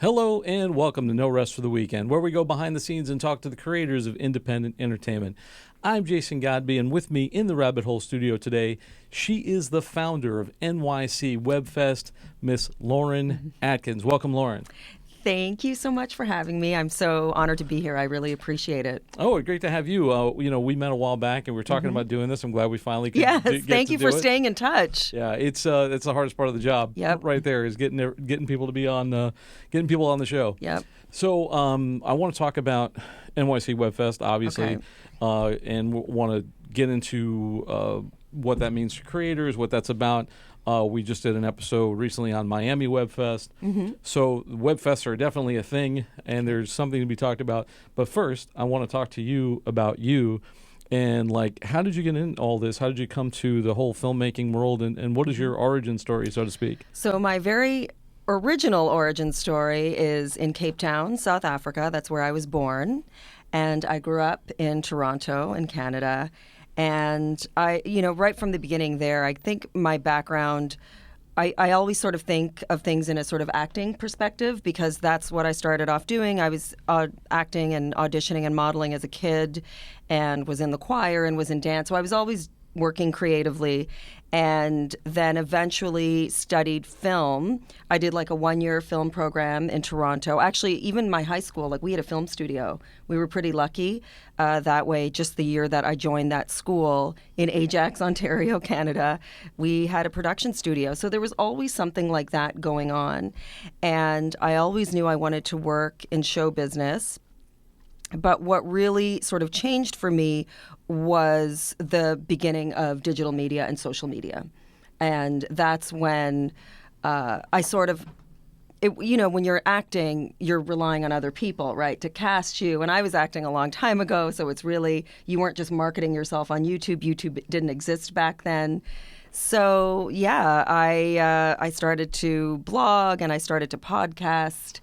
Hello and welcome to No Rest for the Weekend, where we go behind the scenes and talk to the creators of independent entertainment. I'm Jason Godbey, and with me in the Rabbit Hole studio today, she is the founder of NYC Web Fest, Miss Lauren Atkins. Welcome, Lauren. Thank you so much for having me. I'm so honored to be here. I really appreciate it. Oh, great to have you. We met a while back, and we were talking about doing this. I'm glad we finally could Yes, get thank to you do for it. staying in touch. Yeah, it's the hardest part of the job. Yep. Right there is getting people to be on, getting people on the show. Yep. So I want to talk about NYC Web Fest, obviously, and want to get into what that means to creators, what that's about. We just did an episode recently on Miami Web Fest. So Web Fests are definitely a thing, and there's something to be talked about. But first, I want to talk to you about you. And, how did you get into all this? How did you come to the whole filmmaking world? And what is your origin story, so to speak? So my very original origin story is in Cape Town, South Africa. That's where I was born. And I grew up in Toronto in Canada. And I, right from the beginning there, I think my background, I always sort of think of things in a sort of acting perspective because that's what I started off doing. I was acting and auditioning and modeling as a kid and was in the choir and was in dance. So I was always working creatively, and then eventually studied film. I did a 1-year film program in Toronto. Actually, even my high school, we had a film studio. We were pretty lucky that way. Just the year that I joined that school in Ajax, Ontario, Canada, we had a production studio. So there was always something like that going on. And I always knew I wanted to work in show business. But what really sort of changed for me was the beginning of digital media and social media. And that's when I sort of, when you're acting, you're relying on other people, right, to cast you. And I was acting a long time ago, so it's really, you weren't just marketing yourself on YouTube. YouTube didn't exist back then. So, yeah, I started to blog and I started to podcast,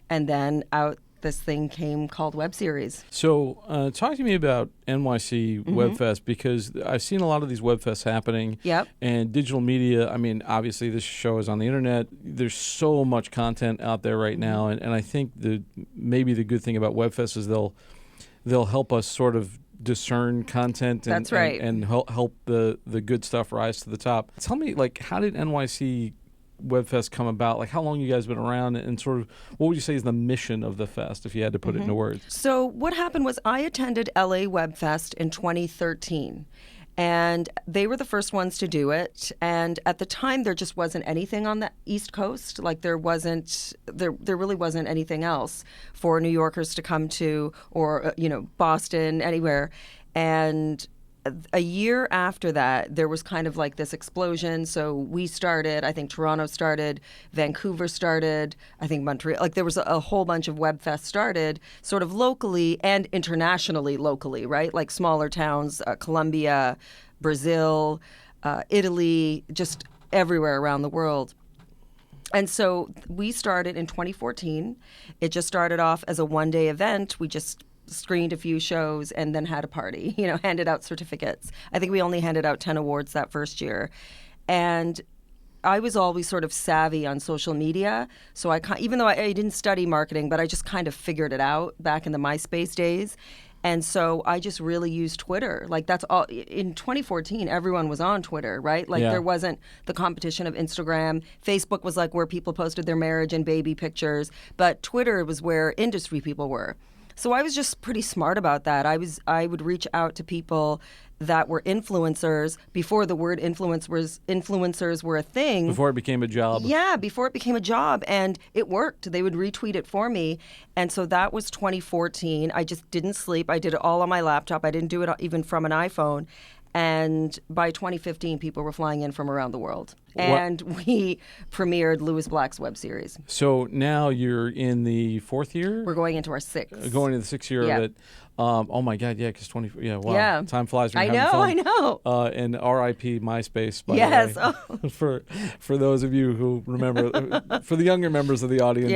and then out this thing came called web series. So talk to me about NYC Web Fest, because I've seen a lot of these web fests happening. Yep. And digital media, obviously this show is on the internet. There's so much content out there right now. And I think maybe the good thing about web fests is they'll help us sort of discern content and, That's right. and help the good stuff rise to the top. Tell me, how did NYC Web Fest come about? How long you guys been around, and sort of what would you say is the mission of the fest, if you had to put it into words? So what happened was I attended LA Web Fest in 2013, and they were the first ones to do it. And at the time, there just wasn't anything on the East Coast. There really wasn't anything else for New Yorkers to come to, or Boston, anywhere. And a year after that, there was kind of this explosion. So we started, I think Toronto started, Vancouver started, I think Montreal. There was a whole bunch of web fests started sort of locally and internationally locally, right? Smaller towns, Colombia, Brazil, Italy, just everywhere around the world. And so we started in 2014. It just started off as a one-day event. We just screened a few shows and then had a party, handed out certificates. I think we only handed out 10 awards that first year. And I was always sort of savvy on social media. So even though I didn't study marketing, but I just kind of figured it out back in the MySpace days. And so I just really used Twitter. That's all. In 2014, everyone was on Twitter, right? There wasn't the competition of Instagram. Facebook was where people posted their marriage and baby pictures. But Twitter was where industry people were. So I was just pretty smart about that. I would reach out to people that were influencers before the word influencers were a thing. Before it became a job. Yeah, before it became a job. And it worked. They would retweet it for me. And so that was 2014. I just didn't sleep. I did it all on my laptop. I didn't do it even from an iPhone. And by 2015, people were flying in from around the world. And we premiered Louis Black's web series. So now you're in the fourth year? We're going into our sixth. Going into the sixth year of it. Oh my God, yeah, because 20. Yeah, wow. Yeah. Time flies when I you're having fun. know. And R.I.P. MySpace. By Yes. the way. For those of you who remember, for the younger members of the audience,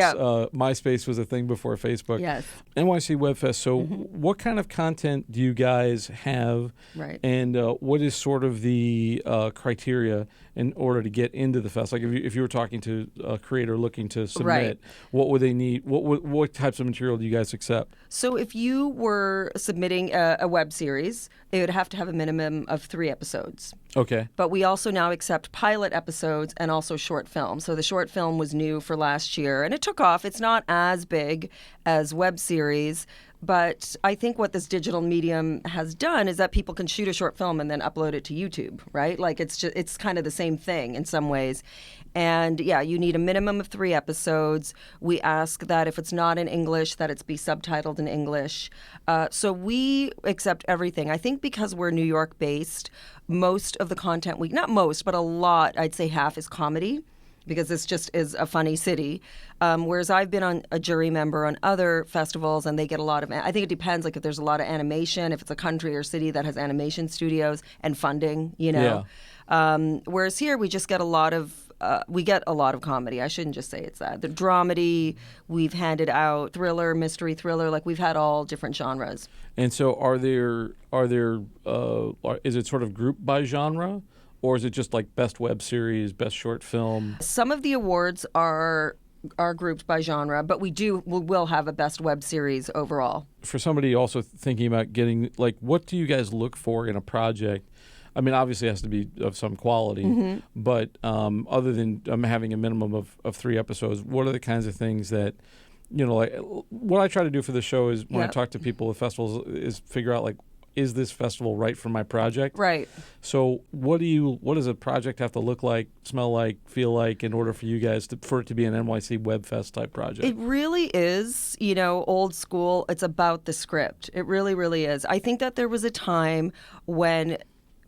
MySpace was a thing before Facebook. Yes. NYC Web Fest. So, what kind of content do you guys have? Right. And what is sort of the criteria in order to get into the fest? Like if you were talking to a creator looking to submit, Right. what would they need? What types of material do you guys accept? So if you were submitting a web series, it would have to have a minimum of 3 episodes. Okay. But we also now accept pilot episodes and also short film. So the short film was new for last year, and it took off. It's not as big as web series, but I think what this digital medium has done is that people can shoot a short film and then upload it to YouTube, right? Like it's kind of the same thing in some ways. And yeah, you need a minimum of 3 episodes. We ask that if it's not in English, that it's be subtitled in English. So we accept everything. I think because we're New York based, most of the content not most, but a lot, I'd say half is comedy, because this just is a funny city. Whereas I've been on a jury member on other festivals, and they get a lot of, I think it depends, like if there's a lot of animation, if it's a country or city that has animation studios and funding, Yeah. Whereas here we just get a lot of comedy. I shouldn't just say it's that. The dramedy, we've handed out thriller, mystery thriller, like we've had all different genres. And so is it sort of grouped by genre? Or is it just like best web series, best short film? Some of the awards are grouped by genre, but we will have a best web series overall. For somebody also thinking about getting, like, what do you guys look for in a project? I mean, obviously it has to be of some quality, but other than having a minimum of 3 episodes, what are the kinds of things that, like what I try to do for the show is when I talk to people at festivals is figure out, like, is this festival right for my project? Right. So what does a project have to look like, smell like, feel like in order for you guys for it to be an NYC Web Fest type project? It really is, old school. It's about the script. It really, really is. I think that there was a time when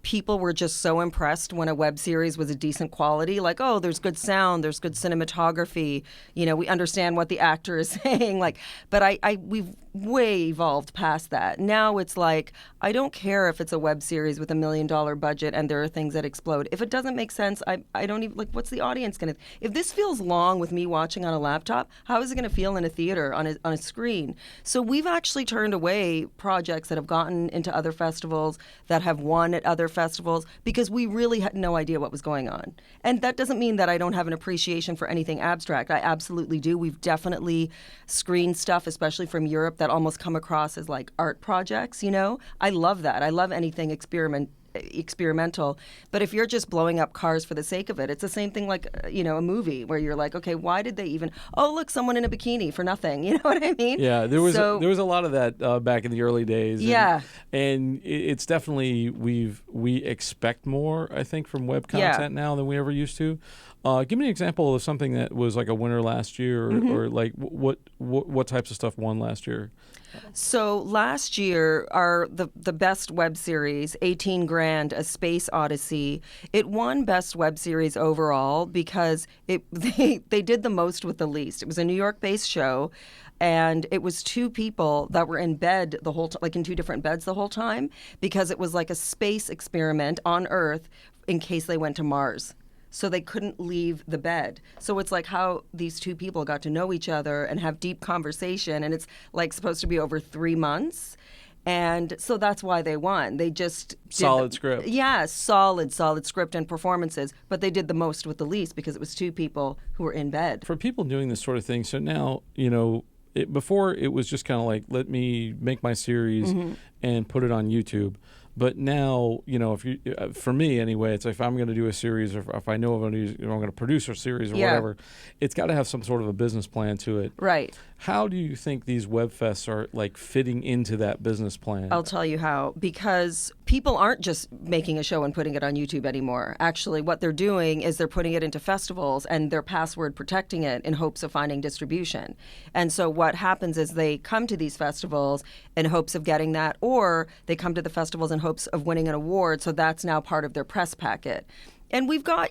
people were just so impressed when a web series was a decent quality, like, oh, there's good sound, there's good cinematography, we understand what the actor is saying, but we've way evolved past that. Now it's like, I don't care if it's a web series with $1 million budget and there are things that explode. If it doesn't make sense, I don't even, what's the audience going to, if this feels long with me watching on a laptop, how is it going to feel in a theater on a screen? So we've actually turned away projects that have gotten into other festivals, that have won at other festivals, because we really had no idea what was going on. And that doesn't mean that I don't have an appreciation for anything abstract. I absolutely do. We've definitely screened stuff, especially from Europe, that almost come across as like art projects, I love that. I love anything experimental. But if you're just blowing up cars for the sake of it, it's the same thing like, a movie where you're like, okay, why did they even, oh, look, someone in a bikini for nothing. You know what I mean? Yeah, there was a lot of that back in the early days. And it's definitely, we expect more, I think, from web content now than we ever used to. Give me an example of something that was like a winner last year, or like what types of stuff won last year? So last year, the best web series, 18 Grand, A Space Odyssey, it won best web series overall because they did the most with the least. It was a New York-based show, and it was 2 people that were in bed the whole time, like in 2 different beds the whole time, because it was like a space experiment on Earth in case they went to Mars. So they couldn't leave the bed. So it's like how these 2 people got to know each other and have deep conversation, and it's like supposed to be over 3 months. And so that's why they won. They just solid script. Yeah, solid script and performances. But they did the most with the least because it was 2 people who were in bed. For people doing this sort of thing, so now, before it was just kind of like, let me make my series and put it on YouTube. But now, for me anyway, it's like if I'm going to do a series, or if I know I'm going to produce a series or whatever, it's got to have some sort of a business plan to it. Right. How do you think these web fests are like fitting into that business plan? I'll tell you how. Because people aren't just making a show and putting it on YouTube anymore. Actually, what they're doing is they're putting it into festivals and they're password protecting it in hopes of finding distribution. And so what happens is they come to these festivals in hopes of getting that, or they come to the festivals in hopes of winning an award. So that's now part of their press packet. And we've got,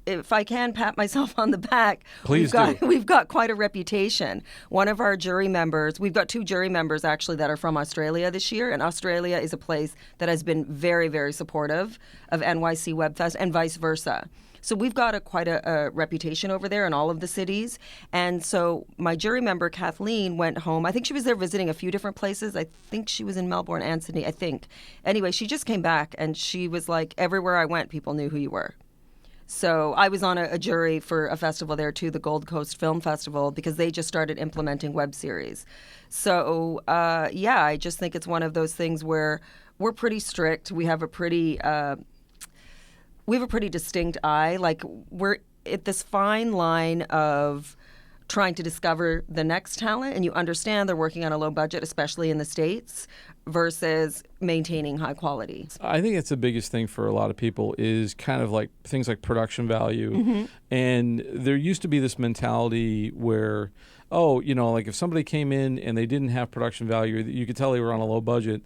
if I can pat myself on the back, we've got quite a reputation. One of our jury members, we've got 2 jury members actually that are from Australia this year, and Australia is a place that has been very, very supportive of NYC Web Fest and vice versa. So we've got quite a reputation over there in all of the cities. And so my jury member, Kathleen, went home. I think she was there visiting a few different places. I think she was in Melbourne and Sydney, I think. Anyway, she just came back and she was like, everywhere I went, people knew who you were. So I was on a jury for a festival there too, the Gold Coast Film Festival, because they just started implementing web series. So I just think it's one of those things where we're pretty strict. We have a pretty distinct eye. Like, we're at this fine line of trying to discover the next talent, and you understand they're working on a low budget, especially in the States, versus maintaining high quality. I think it's the biggest thing for a lot of people is kind of like things like production value. And there used to be this mentality where, like if somebody came in and they didn't have production value, you could tell they were on a low budget.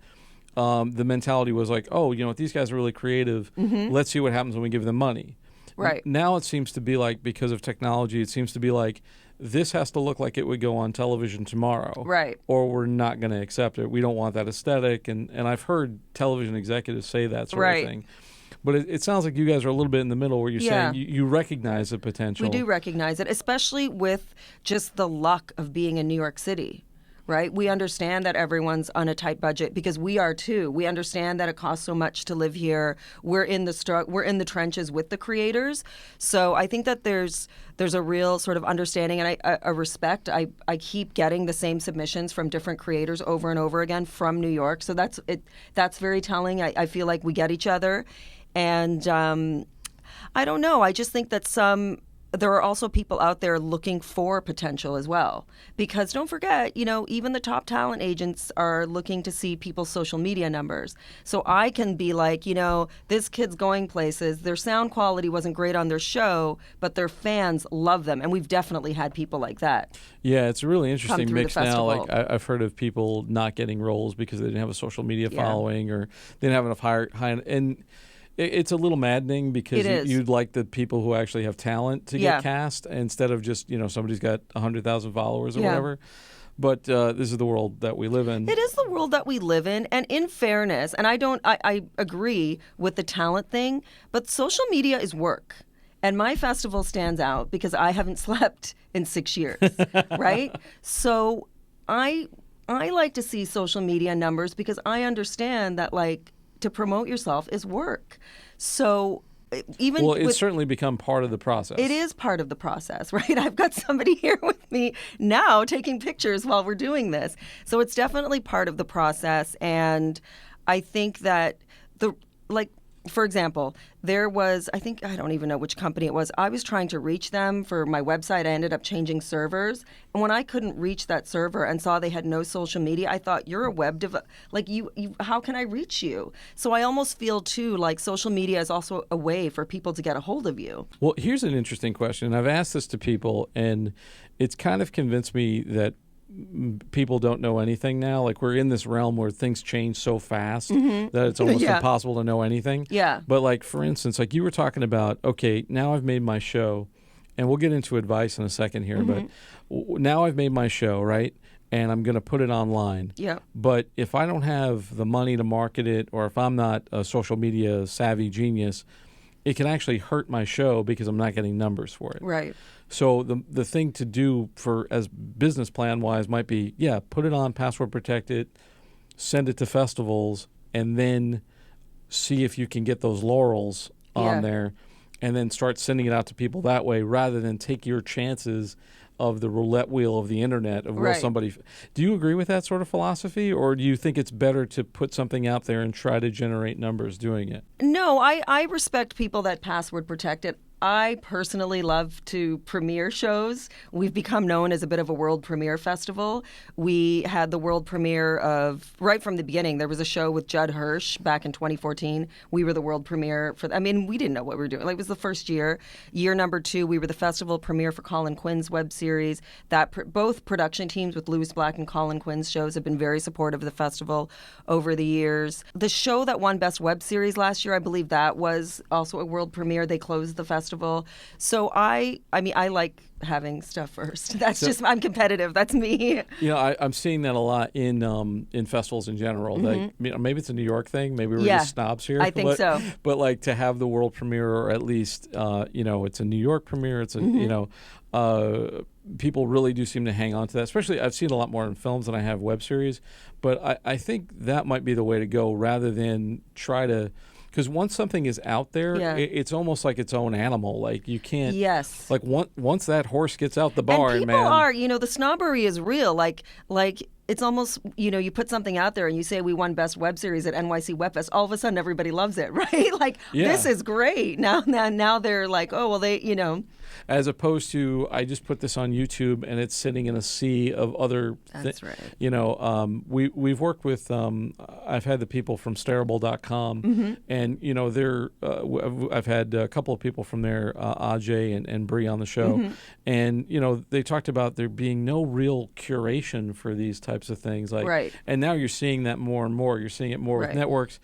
The mentality was like, these guys are really creative. Let's see what happens when we give them money. Right. Now it seems to be like, because of technology, it seems to be like, this has to look like it would go on television tomorrow. Right. Or we're not going to accept it. We don't want that aesthetic. And I've heard television executives say that sort of thing. But it sounds like you guys are a little bit in the middle where you're saying you recognize the potential. We do recognize it, especially with just the luck of being in New York City. Right? We understand that everyone's on a tight budget, because we are too. We understand that it costs so much to live here. We're in the trenches with the creators. So I think that there's a real sort of understanding and a respect. I keep getting the same submissions from different creators over and over again from New York. So that's very telling. I feel like we get each other. And I don't know. I just think that there are also people out there looking for potential as well. Because don't forget, even the top talent agents are looking to see people's social media numbers. So I can be like, this kid's going places. Their sound quality wasn't great on their show, but their fans love them. And we've definitely had people like that. Yeah, it's a really interesting mix now. Festival. Like I've heard of people not getting roles because they didn't have a social media following or they didn't have enough high and it's a little maddening because you'd like the people who actually have talent to get cast instead of just, somebody's got 100,000 followers or whatever. But this is the world that we live in. It is the world that we live in. And in fairness, and I agree with the talent thing, but social media is work. And my festival stands out because I haven't slept in 6 years, right? So I like to see social media numbers because I understand that, like, to promote yourself is work. So it's certainly become part of the process. It is part of the process, right? I've got somebody here with me now taking pictures while we're doing this. So it's definitely part of the process. And I think that for example, there was, I don't even know which company it was. I was trying to reach them for my website. I ended up changing servers. And when I couldn't reach that server and saw they had no social media, I thought, you're a web how can I reach you? So I almost feel, too, like social media is also a way for people to get a hold of you. Well, here's an interesting question. I've asked this to people, and it's kind of convinced me that people don't know anything now. Like, we're in this realm where things change so fast that it's almost impossible to know anything. Yeah. But like, for instance, like you were talking about, okay, now I've made my show, and we'll get into advice in a second here, but now I've made my show, right? And I'm going to put it online. Yeah. But if I don't have the money to market it, or if I'm not a social media savvy genius, it can actually hurt my show because I'm not getting numbers for it. Right. So the thing to do as business plan wise might be, put it on, password protect it, send it to festivals, and then see if you can get those laurels on there, and then start sending it out to people that way, rather than take your chances of the roulette wheel of the internet of will somebody. Do you agree with that sort of philosophy, or do you think it's better to put something out there and try to generate numbers doing it? No, I respect people that password protect it. I personally love to premiere shows. We've become known as a bit of a world premiere festival. We had the world premiere of, right from the beginning, there was a show with Judd Hirsch back in 2014. We were the world premiere we didn't know what we were doing. Like, it was the first year. Year number 2, we were the festival premiere for Colin Quinn's web series. Both production teams with Louis Black and Colin Quinn's shows have been very supportive of the festival over the years. The show that won Best Web Series last year, I believe that was also a world premiere. They closed the festival. So I like having stuff first. I'm competitive. That's me. I'm seeing that a lot in festivals in general. Like, maybe it's a New York thing. Maybe we're just snobs here. I think so. But like, to have the world premiere, or at least it's a New York premiere. It's a people really do seem to hang on to that. Especially, I've seen a lot more in films than I have web series. But I think that might be the way to go, rather than try to because once something is out there, it's almost like its own animal. Like you can't. Yes. Like once that horse gets out the barn, and people are, the snobbery is real. Like it's almost, you put something out there and you say we won best web series at NYC Web Fest. All of a sudden, everybody loves it, right? Like this is great. Now they're like, oh well, they. As opposed to, I just put this on YouTube and it's sitting in a sea of other. That's right. We've worked with. I've had the people from Starable.com, and they're. I've had a couple of people from there, Ajay and Bree, on the show, and they talked about there being no real curation for these types of things. Like, and now you're seeing that more and more. You're seeing it more with networks.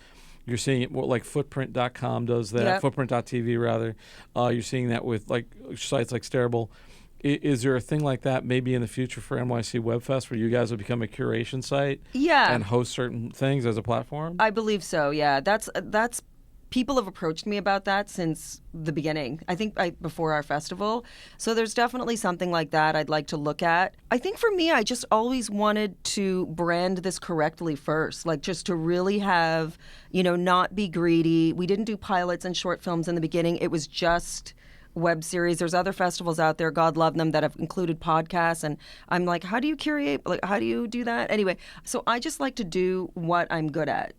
You're seeing it more like Footprint.com does that, Footprint.tv rather. You're seeing that with like sites like Starable. Is there a thing like that maybe in the future for NYC Web Fest where you guys will become a curation site and host certain things as a platform? I believe so, yeah. That's people have approached me about that since the beginning. I think before our festival. So there's definitely something like that I'd like to look at. I think for me, I just always wanted to brand this correctly first, like just to really have, not be greedy. We didn't do pilots and short films in the beginning. It was just web series. There's other festivals out there, God love them, that have included podcasts. And I'm like, how do you curate? Like, how do you do that? Anyway, so I just like to do what I'm good at.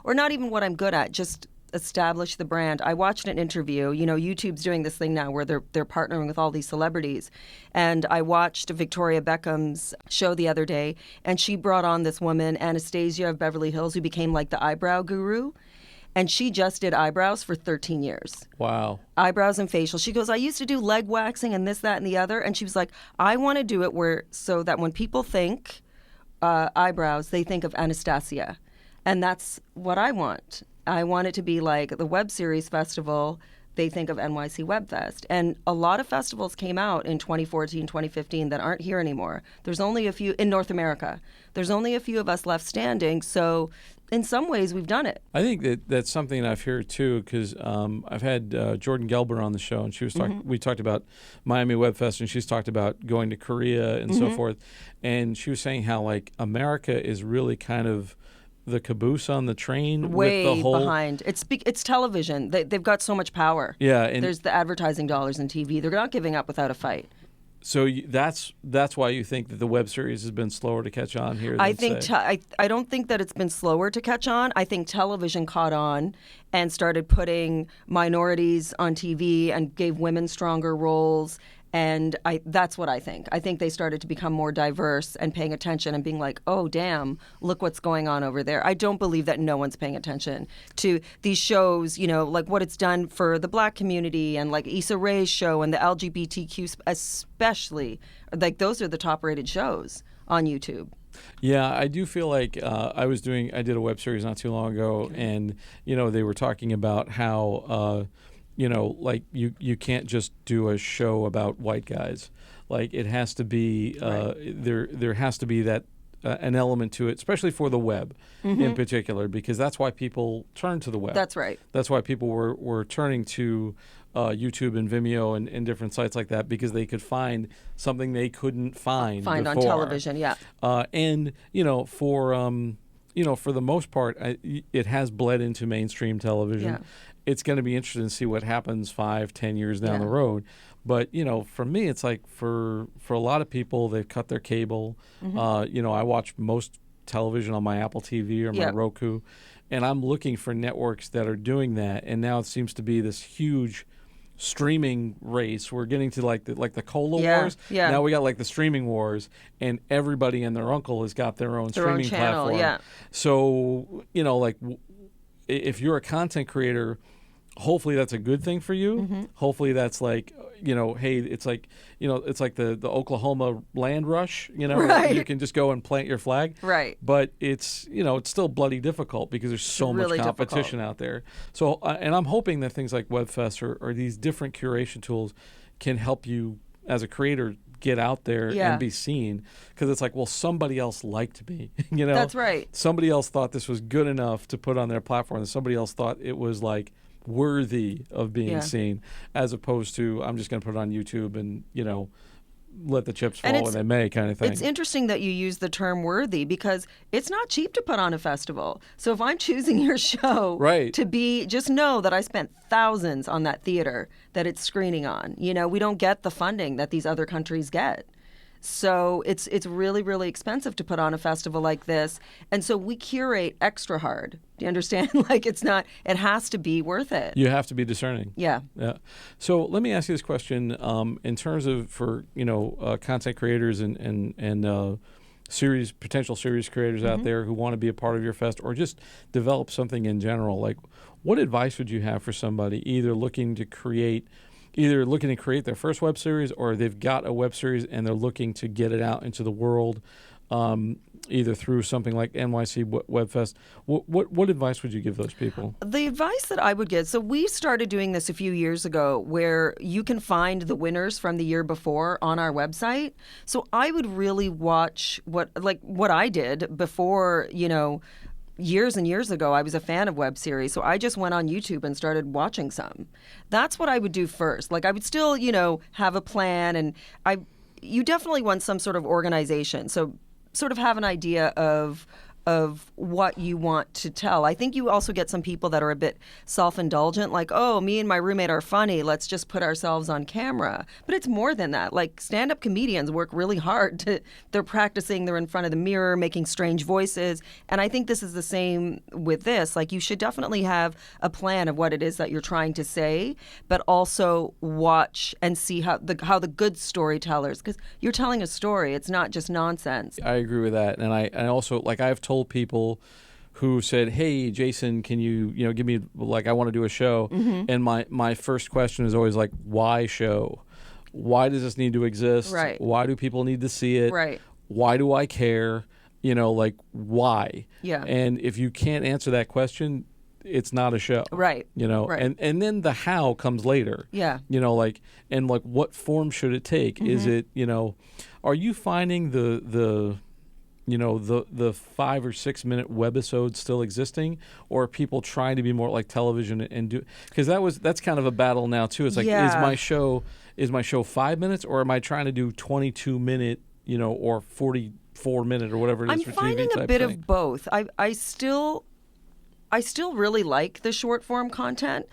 Or not even what I'm good at, just establish the brand. I watched an interview. YouTube's doing this thing now where they're partnering with all these celebrities. And I watched Victoria Beckham's show the other day, and she brought on this woman, Anastasia of Beverly Hills, who became like the eyebrow guru. And she just did eyebrows for 13 years. Wow. Eyebrows and facial. She goes, I used to do leg waxing and this, that, and the other. And she was like, I want to do it so that when people think eyebrows, they think of Anastasia. And that's what I want. I want it to be like the web series festival. They think of NYC Web Fest. And a lot of festivals came out in 2014, 2015 that aren't here anymore. There's only a few in North America. There's only a few of us left standing. So in some ways, we've done it. I think that's something I've heard too, because I've had Jordan Gelber on the show, and she was we talked about Miami Web Fest, and she's talked about going to Korea and so forth. And she was saying how like America is really kind of the caboose on the train way with the whole behind. It's television. They've got so much power. Yeah, and there's the advertising dollars in TV. They're not giving up without a fight. So that's why you think that the web series has been slower to catch on here. I think I don't think that it's been slower to catch on. I think television caught on and started putting minorities on TV and gave women stronger roles. And that's what I think. I think they started to become more diverse and paying attention and being like, oh, damn, look what's going on over there. I don't believe that no one's paying attention to these shows, like what it's done for the Black community and like Issa Rae's show and the LGBTQ especially. Like those are the top-rated shows on YouTube. Yeah, I do feel like I did a web series not too long ago, and, they were talking about how like you can't just do a show about white guys. Like it has to be there has to be that an element to it, especially for the web in particular, because that's why people turn to the web. That's right. That's why people were turning to YouTube and Vimeo and different sites like that, because they could find something they couldn't find before. On television. Yeah. And for the most part, it has bled into mainstream television. Yeah. It's going to be interesting to see what happens 5-10 years down the road. But, for me, it's like for a lot of people, they've cut their cable. I watch most television on my Apple TV or my Roku, and I'm looking for networks that are doing that. And now it seems to be this huge streaming race. We're getting to like the cola wars. Yeah. Now we got like the streaming wars, and everybody and their uncle has got their own streaming channel, platform. Yeah. So, if you're a content creator, hopefully that's a good thing for you. Hopefully that's like, hey, it's like, it's like the Oklahoma land rush, Right. You can just go and plant your flag. Right. But it's, it's still bloody difficult because there's so really much competition out there. So, and I'm hoping that things like WebFest or these different curation tools can help you as a creator get out there and be seen, because it's like, well, somebody else liked me. That's right. Somebody else thought this was good enough to put on their platform, and somebody else thought it was like worthy of being seen, as opposed to I'm just going to put it on YouTube and let the chips fall And where they may kind of thing. It's interesting that you use the term worthy because it's not cheap to put on a festival. So if I'm choosing your show Right. to be, just know that I spent thousands on that theater that it's screening on. You know, we don't get the funding that these other countries get. So it's really, really expensive to put on a festival like this. And so we curate extra hard. Do you understand? Like it has to be worth it. You have to be discerning. Yeah. Yeah. So let me ask you this question in terms of for, content creators and potential series creators out there who want to be a part of your fest or just develop something in general. Like what advice would you have for somebody either looking to create their first web series or they've got a web series and they're looking to get it out into the world, either through something like NYC Web Fest? What advice would you give those people? The advice that I would give, so we started doing this a few years ago where you can find the winners from the year before on our website. So I would really watch what I did before, years and years ago, I was a fan of web series, so I just went on YouTube and started watching some. That's what I would do first. Like I would still, have a plan, and you definitely want some sort of organization. So sort of have an idea of what you want to tell. I think you also get some people that are a bit self-indulgent, like, oh, me and my roommate are funny, let's just put ourselves on camera. But it's more than that. Like stand-up comedians work really hard. They're practicing, they're in front of the mirror, making strange voices. And I think this is the same with this. Like you should definitely have a plan of what it is that you're trying to say, but also watch and see how the good storytellers, because you're telling a story, it's not just nonsense. I agree with that. And I also, like I've told people who said, hey, Jason, can you give me, like, I want to do a show. And my first question is always like, why show? Why does this need to exist? Right. Why do people need to see it? Right. Why do I care? Like, why? Yeah. And if you can't answer that question, it's not a show. Right. Right. And then the how comes later. Yeah. What form should it take? Is it, are you finding the 5 or 6 minute webisodes still existing, or are people trying to be more like television and do? Because that's kind of a battle now too. It's like, is my show 5 minutes, or am I trying to do 22-minute, or 44-minute or whatever it is for TV? I'm finding a bit of both. I still really like the short form content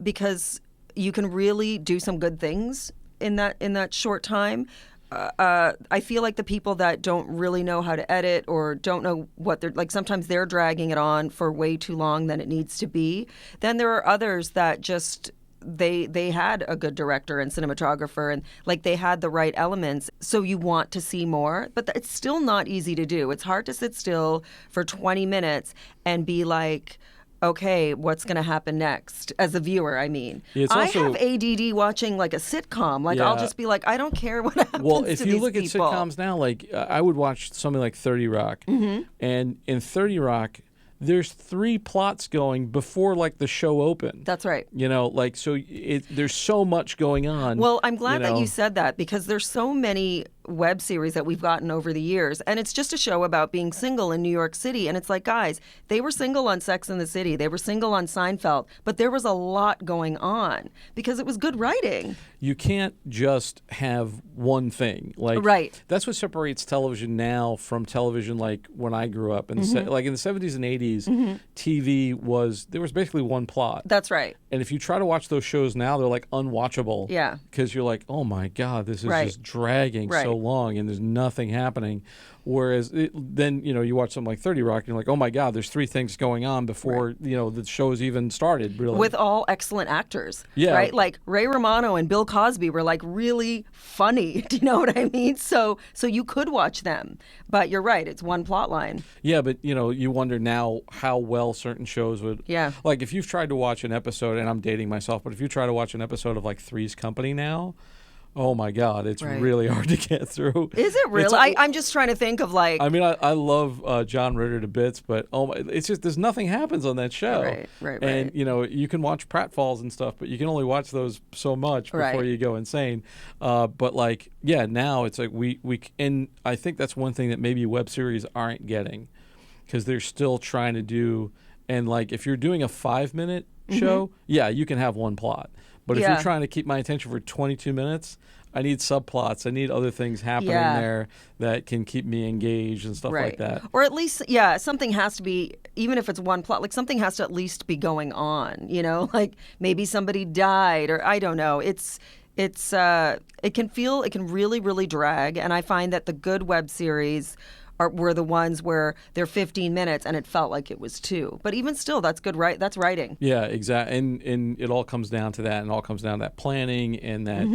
because you can really do some good things in that short time. I feel like the people that don't really know how to edit or don't know what they're like, sometimes they're dragging it on for way too long than it needs to be. Then there are others that just they had a good director and cinematographer and like they had the right elements, so you want to see more. But it's still not easy to do. It's hard to sit still for 20 minutes and be like, okay, what's going to happen next? As a viewer, I mean. I have ADD watching like a sitcom. Like I'll just be like, I don't care what happens. Well, if to you these look people. at sitcoms now, like I would watch something like 30 Rock, and in 30 Rock, there's 3 plots going before like the show opened. That's right. There's so much going on. Well, I'm glad that you said that because there's so many web series that we've gotten over the years, and it's just a show about being single in New York City. And it's like, guys, they were single on Sex and the City, they were single on Seinfeld, but there was a lot going on because it was good writing. You can't just have one thing. Like, right. That's what separates television now from television like when I grew up. Like in the 70s and 80s, TV there was basically one plot. That's right. And if you try to watch those shows now, they're like unwatchable. Yeah. Because you're like, oh my God, this is just dragging so long and there's nothing happening. Whereas then, you watch something like 30 Rock and you're like, oh my God, there's 3 things going on before, the show's even started, really. With all excellent actors. Yeah. Right? Like Ray Romano and Bill Cosby were like really funny. Do you know what I mean? So you could watch them. But you're right, it's one plot line. Yeah, but you wonder now how well certain shows would. Yeah. Like if you've tried to watch an episode, and I'm dating myself, but if you try to watch an episode of like Three's Company now, oh my God, it's really hard to get through. Is it really? I'm just trying to think of like. I mean, I love John Ritter to bits, but it's just there's nothing happens on that show. Right. And you can watch pratfalls and stuff, but you can only watch those so much before you go insane. But like, now it's like we and I think that's one thing that maybe web series aren't getting, because they're still trying to do. And like, if you're doing a 5-minute show, you can have one plot. But if you're trying to keep my attention for 22 minutes, I need subplots. I need other things happening there that can keep me engaged and stuff like that. Or at least, something has to be, even if it's one plot, like something has to at least be going on, like maybe somebody died, or I don't know. It can really, really drag. And I find that the good web series were the ones where they're 15 minutes and it felt like it was 2. But even still, that's good, right? That's writing. Yeah, exactly. And it all comes down to that, and all comes down to that planning and that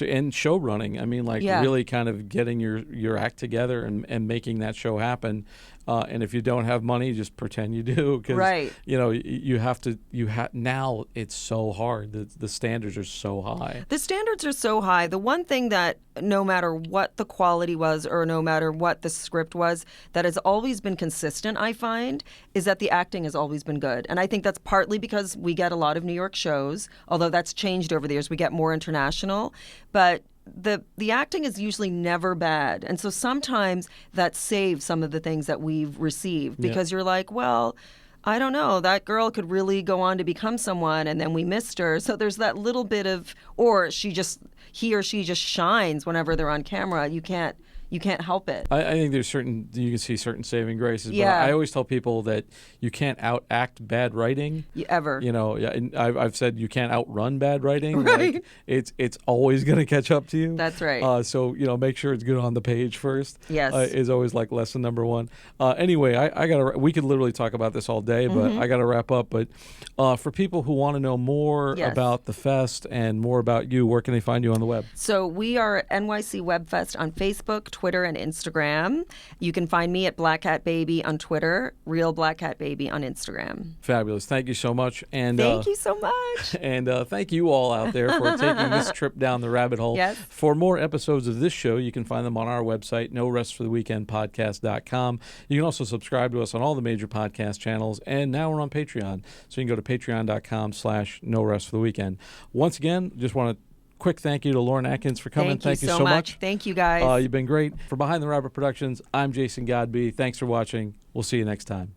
and show running. I mean, really kind of getting your act together and making that show happen. And if you don't have money, just pretend you do, because you have to. Now it's so hard. The standards are so high. The standards are so high. The one thing that no matter what the quality was or no matter what the script was, that has always been consistent, I find, is that the acting has always been good. And I think that's partly because we get a lot of New York shows, although that's changed over the years. We get more international, but the acting is usually never bad. And so sometimes that saves some of the things that we've received, because you're like, well, I don't know, that girl could really go on to become someone, and then we missed her. So there's that little bit of, or he or she just shines whenever they're on camera. You can't help it. I think there's you can see certain saving graces. But I always tell people that you can't outact bad writing. Ever. And I've said you can't outrun bad writing. Right. Like, it's always going to catch up to you. That's right. So, make sure it's good on the page first. Yes. Is always like lesson number 1. Anyway, we could literally talk about this all day, but I got to wrap up. But for people who want to know more about the fest and more about you, where can they find you on the web? So we are at NYC Web Fest on Facebook, Twitter, and Instagram. You can find me at Black Hat Baby on Twitter, Real Black Hat Baby on Instagram. Fabulous. Thank you so much. And thank you so much. And thank you all out there for taking this trip down the rabbit hole. Yes. For more episodes of this show, you can find them on our website, norestfortheweekendpodcast.com. You can also subscribe to us on all the major podcast channels. And now we're on Patreon. So you can go to patreon.com/norestfortheweekend. Once again, just want to quick thank you to Lauren Atkins for coming. Thank you so much. Thank you, guys. You've been great. For Behind the Rabbit Productions, I'm Jason Godbey. Thanks for watching. We'll see you next time.